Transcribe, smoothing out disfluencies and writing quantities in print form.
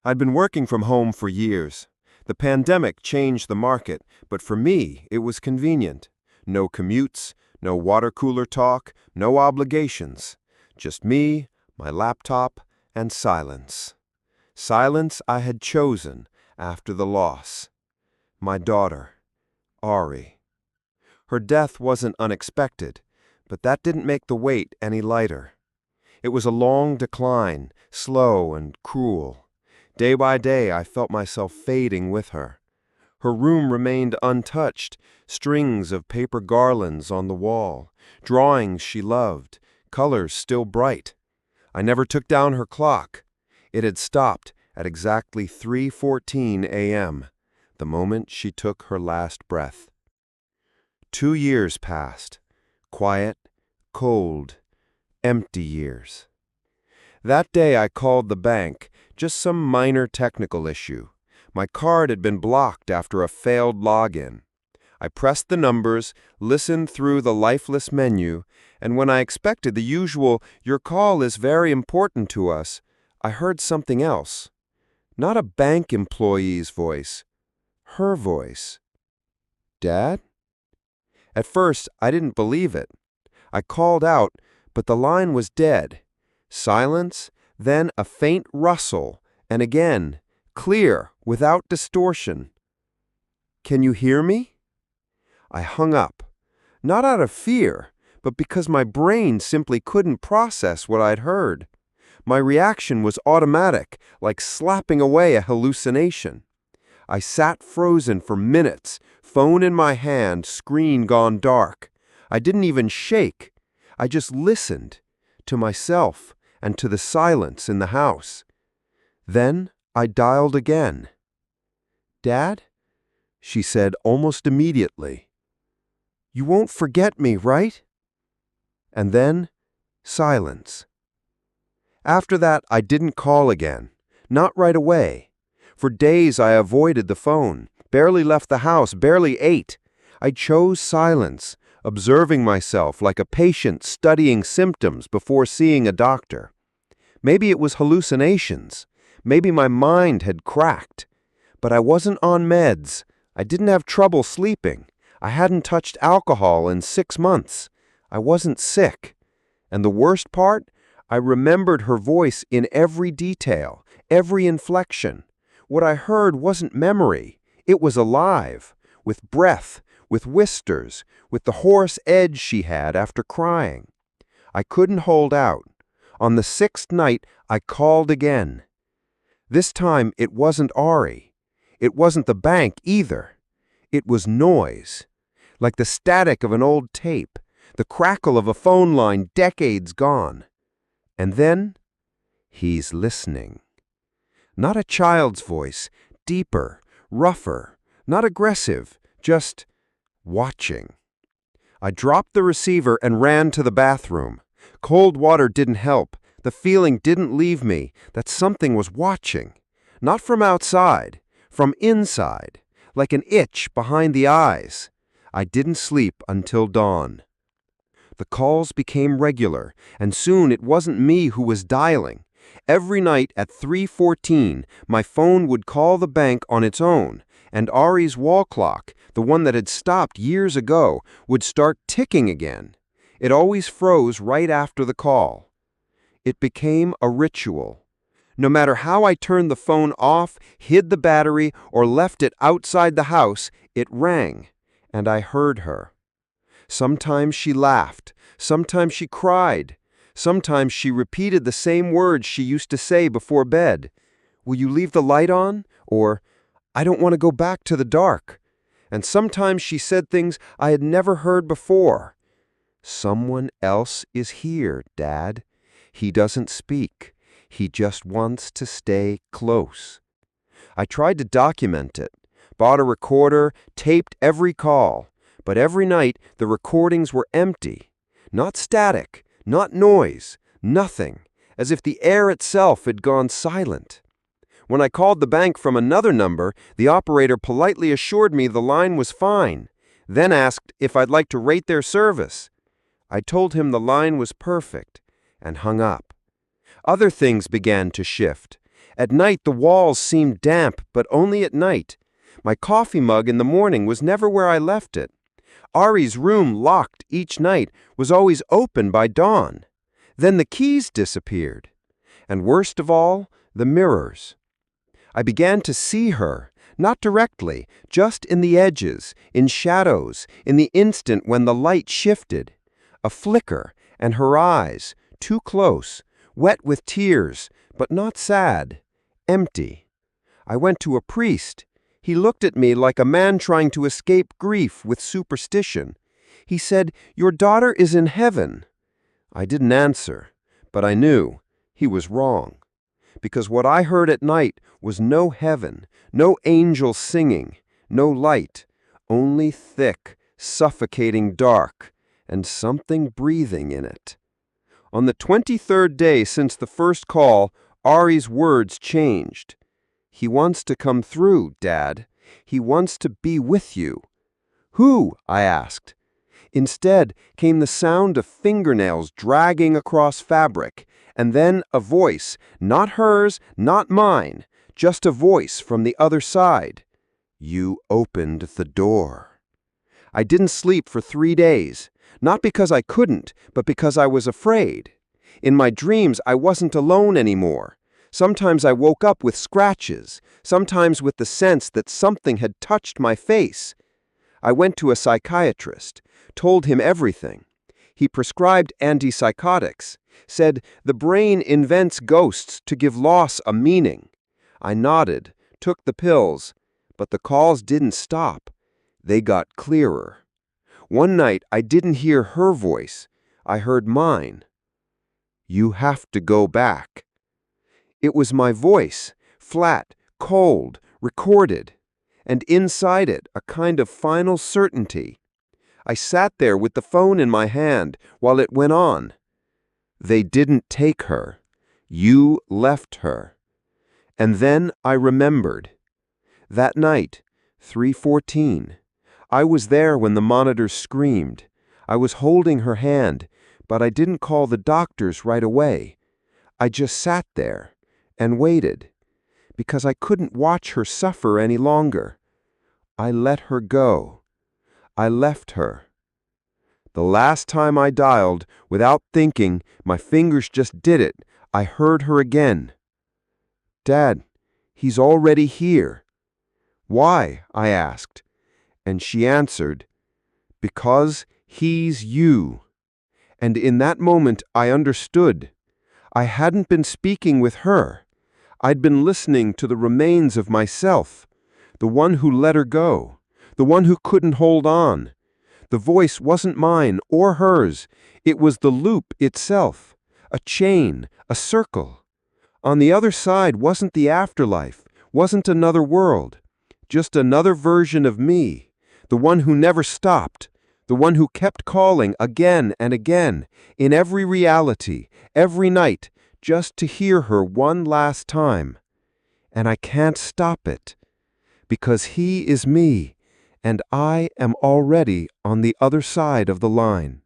I'd been working from home for years. The pandemic changed the market, but for me, it was convenient. No commutes, no water cooler talk, no obligations. Just me, my laptop, and silence. Silence I had chosen after the loss. My daughter, Ari. Her death wasn't unexpected, but that didn't make the weight any lighter. It was a long decline, slow and cruel. Day by day, I felt myself fading with her. Her room remained untouched, strings of paper garlands on the wall, drawings she loved, colors still bright. I never took down her clock. It had stopped at exactly 3:14 a.m., the moment she took her last breath. 2 years passed, quiet, cold, empty years. That day I called the bank, just some minor technical issue. My card had been blocked after a failed login. I pressed the numbers, listened through the lifeless menu, and when I expected the usual, "Your call is very important to us," I heard something else. Not a bank employee's voice. Her voice. "Dad?" At first, I didn't believe it. I called out, but the line was dead. Silence, then a faint rustle, and again, clear, without distortion. "Can you hear me?" I hung up, not out of fear, but because my brain simply couldn't process what I'd heard. My reaction was automatic, like slapping away a hallucination. I sat frozen for minutes, phone in my hand, screen gone dark. I didn't even shake. I just listened, to myself and to the silence in the house. Then I dialed again. "Dad?" she said almost immediately. "You won't forget me, right?" And then, silence. After that, I didn't call again. Not right away. For days I avoided the phone, barely left the house, barely ate. I chose silence, observing myself like a patient studying symptoms before seeing a doctor. Maybe it was hallucinations. Maybe my mind had cracked. But I wasn't on meds. I didn't have trouble sleeping. I hadn't touched alcohol in 6 months. I wasn't sick. And the worst part? I remembered her voice in every detail, every inflection. What I heard wasn't memory. It was alive, with breath, with whisters, with the hoarse edge she had after crying. I couldn't hold out. On the 6th night, I called again. This time, it wasn't Ari. It wasn't the bank either. It was noise, like the static of an old tape, the crackle of a phone line decades gone. And then, he's listening. Not a child's voice, deeper, rougher, not aggressive, just watching. I dropped the receiver and ran to the bathroom. Cold water didn't help. The feeling didn't leave me that something was watching. Not from outside, from inside, like an itch behind the eyes. I didn't sleep until dawn. The calls became regular, and soon it wasn't me who was dialing. Every night at 3:14, my phone would call the bank on its own, and Ari's wall clock, the one that had stopped years ago, would start ticking again. It always froze right after the call. It became a ritual. No matter how I turned the phone off, hid the battery, or left it outside the house, it rang, and I heard her. Sometimes she laughed, sometimes she cried, sometimes she repeated the same words she used to say before bed. "Will you leave the light on?" Or, "I don't want to go back to the dark." And sometimes she said things I had never heard before. "Someone else is here, Dad. He doesn't speak. He just wants to stay close." I tried to document it, bought a recorder, taped every call. But every night, the recordings were empty. Not static, not noise, nothing, as if the air itself had gone silent. When I called the bank from another number, the operator politely assured me the line was fine, then asked if I'd like to rate their service. I told him the line was perfect, and hung up. Other things began to shift. At night, the walls seemed damp, but only at night. My coffee mug in the morning was never where I left it. Ari's room, locked each night, was always open by dawn. Then the keys disappeared. And worst of all, the mirrors. I began to see her, not directly, just in the edges, in shadows, in the instant when the light shifted. A flicker, and her eyes, too close, wet with tears, but not sad, empty. I went to a priest. He looked at me like a man trying to escape grief with superstition. He said, "Your daughter is in heaven." I didn't answer, but I knew he was wrong. Because what I heard at night was no heaven, no angels singing, no light, only thick, suffocating dark, and something breathing in it. On the 23rd day since the first call, Ari's words changed. "He wants to come through, Dad. He wants to be with you." "Who?" I asked. Instead came the sound of fingernails dragging across fabric, and then a voice, not hers, not mine, just a voice from the other side. "You opened the door." I didn't sleep for 3 days, not because I couldn't, but because I was afraid. In my dreams, I wasn't alone anymore. Sometimes I woke up with scratches, sometimes with the sense that something had touched my face. I went to a psychiatrist, told him everything. He prescribed antipsychotics, said the brain invents ghosts to give loss a meaning. I nodded, took the pills, but the calls didn't stop. They got clearer. One night I didn't hear her voice. I heard mine. "You have to go back." It was my voice, flat, cold, recorded, and inside it a kind of final certainty. I sat there with the phone in my hand while it went on. "They didn't take her. You left her." And then I remembered. That night, 3:14. I was there when the monitors screamed. I was holding her hand, but I didn't call the doctors right away. I just sat there and waited, because I couldn't watch her suffer any longer. I let her go. I left her. The last time I dialed, without thinking, my fingers just did it, I heard her again. "Dad, he's already here." "Why?" I asked. And she answered, "Because he's you." And in that moment I understood. I hadn't been speaking with her. I'd been listening to the remains of myself, the one who let her go, the one who couldn't hold on. The voice wasn't mine or hers. It was the loop itself, a chain, a circle. On the other side wasn't the afterlife, wasn't another world, just another version of me, the one who never stopped, the one who kept calling again and again, in every reality, every night, just to hear her one last time. And I can't stop it, because he is me, and I am already on the other side of the line.